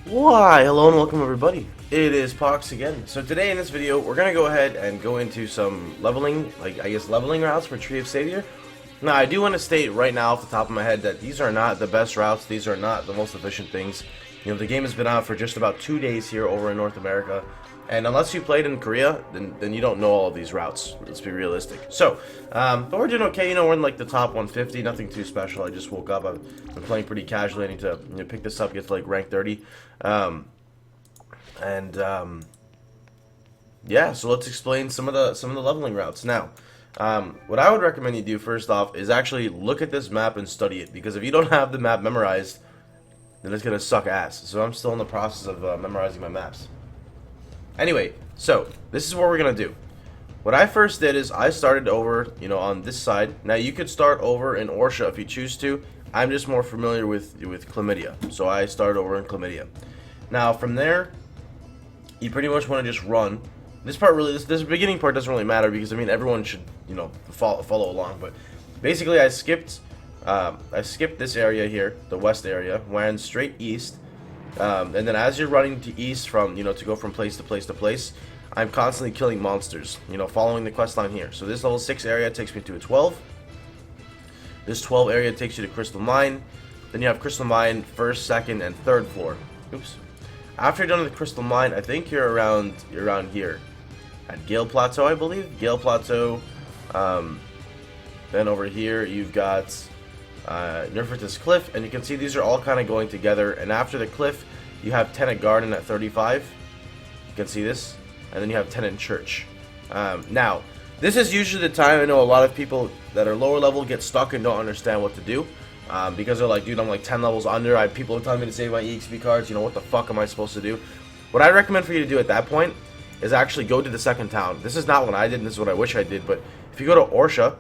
Why, hello and welcome everybody. It is Pohx again. So today in this video, we're going to go ahead and go into some leveling, leveling routes for Tree of Savior. Now, I do want to state right now off the top of my head that these are not the best routes. These are not the most efficient things. You know, the game has been out for just about 2 days here over in North America. And unless you played in Korea, then you don't know all of these routes. Let's be realistic. So, but we're doing okay. You know, we're in like the top 150. Nothing too special. I just woke up. I've been playing pretty casually. I need to pick this up, get to like rank 30. Yeah. So let's explain some of the leveling routes now. What I would recommend you do first off is actually look at this map and study it, because if you don't have the map memorized, then it's gonna suck ass. So I'm still in the process of memorizing my maps. Anyway, so this is what we're gonna do. What I first did is I started over, on this side. Now you could start over in Orsha if you choose to. I'm just more familiar with Chlamydia, so I started over in Chlamydia. Now from there, you pretty much want to just run. This part really, this beginning part doesn't really matter, because I mean everyone should follow along. But basically, I skipped this area here, the west area, went straight east. And then as you're running to east from, to go from place to place to place, I'm constantly killing monsters, following the quest line here. So this level 6 area takes me to a 12. This 12 area takes you to Crystal Mine. Then you have Crystal Mine first, second, and third floor. Oops. After you're done with the Crystal Mine, I think you're around here at Gale Plateau, I believe. Gale Plateau. Then over here you've got Nerfertus Cliff, and you can see these are all kind of going together. And after the cliff, you have Tenant Garden at 35. You can see this, and then you have Tenant Church. Now, this is usually the time I know a lot of people that are lower level get stuck and don't understand what to do, because they're like, dude, I'm like 10 levels under. People are telling me to save my EXP cards. What the fuck am I supposed to do? What I recommend for you to do at that point is actually go to the second town. This is not what I did, and this is what I wish I did. But if you go to Orsha,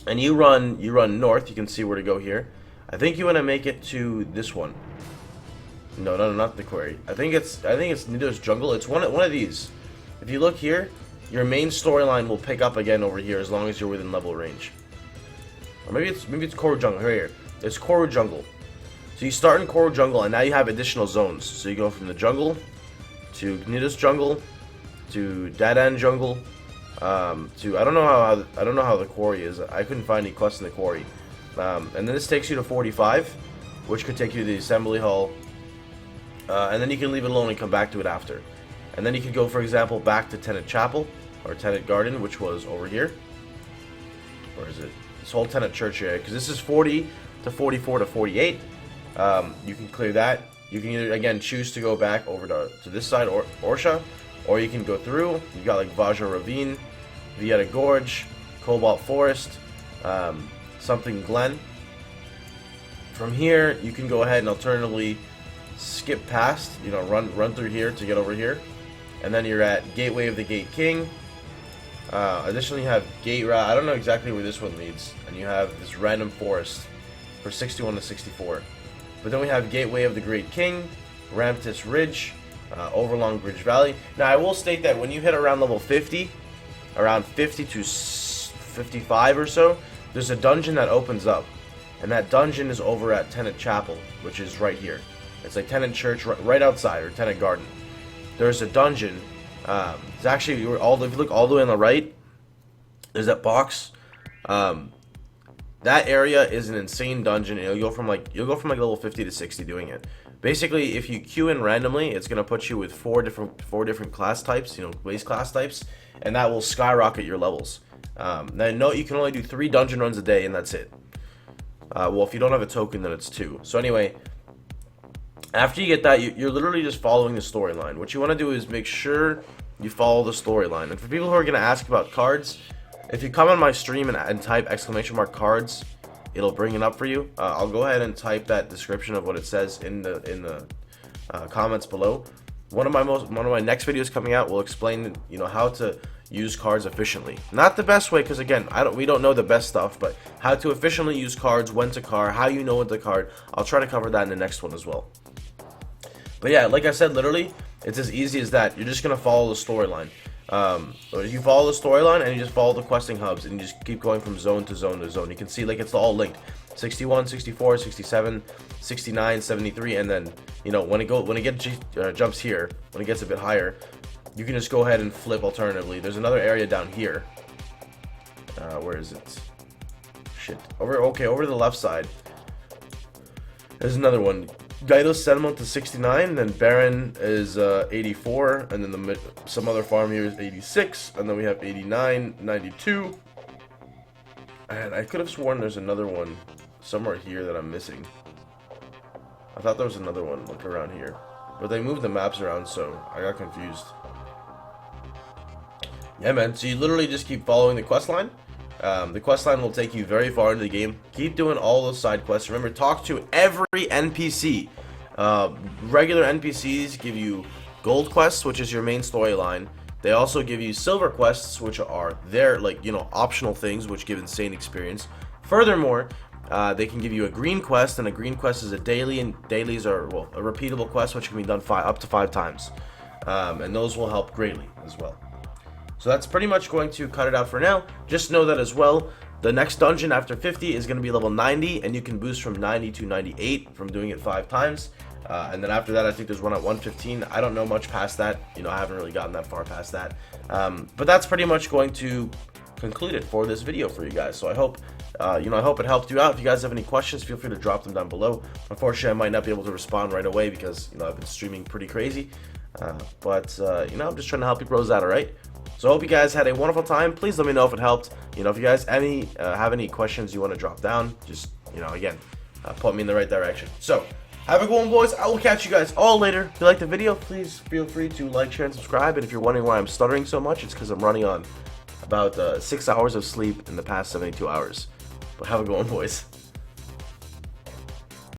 and you run north, you can see where to go here. I think you want to make it to this one. No, not the quarry. I think it's Nido's Jungle. It's one of these. If you look here, your main storyline will pick up again over here as long as you're within level range. Or maybe it's Koru Jungle. Here. It's Koru Jungle. So you start in Koru Jungle, and now you have additional zones. So you go from the jungle to Nido's Jungle to Dadan Jungle. I don't know how the quarry is. I couldn't find any quests in the quarry. And then this takes you to 45, which could take you to the assembly hall. And then you can leave it alone and come back to it after. And then you could go, for example, back to Tenant Chapel or Tenant Garden, which was over here. Where is it? This whole Tenant Church area, because this is 40 to 44 to 48. You can clear that. You can either again choose to go back over to this side or Orsha. Or you can go through. You've got like Vajra Ravine, Vieta Gorge, Cobalt Forest, something Glen. From here, you can go ahead and alternatively skip past, run through here to get over here. And then you're at Gateway of the Gate King. Additionally, you have Gate Route. I don't know exactly where this one leads. And you have this random forest for 61 to 64. But then we have Gateway of the Great King, Ramtus Ridge, Overlong Bridge Valley. Now, I will state that when you hit around level 50, around 50 to 55 or so, there's a dungeon that opens up. And that dungeon is over at Tenant Chapel, which is right here. It's like Tenant Church right outside, or Tenant Garden. There's a dungeon. It's actually, if you look all the way on the right, there's that box. That area is an insane dungeon. And you'll go from like level 50 to 60 doing it. Basically, if you queue in randomly, it's gonna put you with four different class types, base class types, and that will skyrocket your levels. Now, note you can only do 3 dungeon runs a day, and that's it. Well, if you don't have a token, then it's 2. So anyway, after you get that, you're literally just following the storyline. What you want to do is make sure you follow the storyline. And for people who are gonna ask about cards, if you come on my stream and type !cards, it'll bring it up for you. I'll go ahead and type that description of what it says in the comments below. One of my next videos coming out will explain how to use cards efficiently. Not the best way, because again, we don't know the best stuff, but how to efficiently use cards, when to card, how you know when to card. I'll try to cover that in the next one as well. But yeah, like I said, literally, it's as easy as that. You're just gonna follow the storyline. Or you follow the storyline and you just follow the questing hubs and you just keep going from zone to zone to zone. You can see like it's all linked. 61, 64, 67, 69, 73, and then, you know, when it jumps here, when it gets a bit higher, you can just go ahead and flip alternatively. There's another area down here. Where is it? Shit. Over to the left side. There's another one. Gaidos Settlement to 69, then Baron is 84, and then some other farm here is 86, and then we have 89, 92, and I could have sworn there's another one somewhere here that I'm missing. I thought there was another one like around here, but they moved the maps around, so I got confused. Yeah, man, so you literally just keep following the quest line. The quest line will take you very far into the game. Keep doing all those side quests. Remember, talk to every NPC. Regular NPCs give you gold quests, which is your main storyline. They also give you silver quests, which are their, like, you know, optional things, which give insane experience. Furthermore, they can give you a green quest, and a green quest is a daily, and dailies are, well, a repeatable quest, which can be done up to 5 times. And those will help greatly as well. So that's pretty much going to cut it out for now. Just know that as well, the next dungeon after 50 is going to be level 90, and you can boost from 90 to 98 from doing it 5 times. And then after that, I think there's one at 115. I don't know much past that. You know, I haven't really gotten that far past that. But that's pretty much going to conclude it for this video for you guys. So I hope, you know, I hope it helped you out. If you guys have any questions, feel free to drop them down below. Unfortunately, I might not be able to respond right away because, you know, I've been streaming pretty crazy. But you know, I'm just trying to help you bros out, alright? So I hope you guys had a wonderful time. Please let me know if it helped. You know, if you guys have any questions you want to drop down, just, you know, again, point me in the right direction. So, have a good one, boys. I will catch you guys all later. If you liked the video, please feel free to like, share, and subscribe. And if you're wondering why I'm stuttering so much, it's because I'm running on about 6 hours of sleep in the past 72 hours. But have a good one, boys.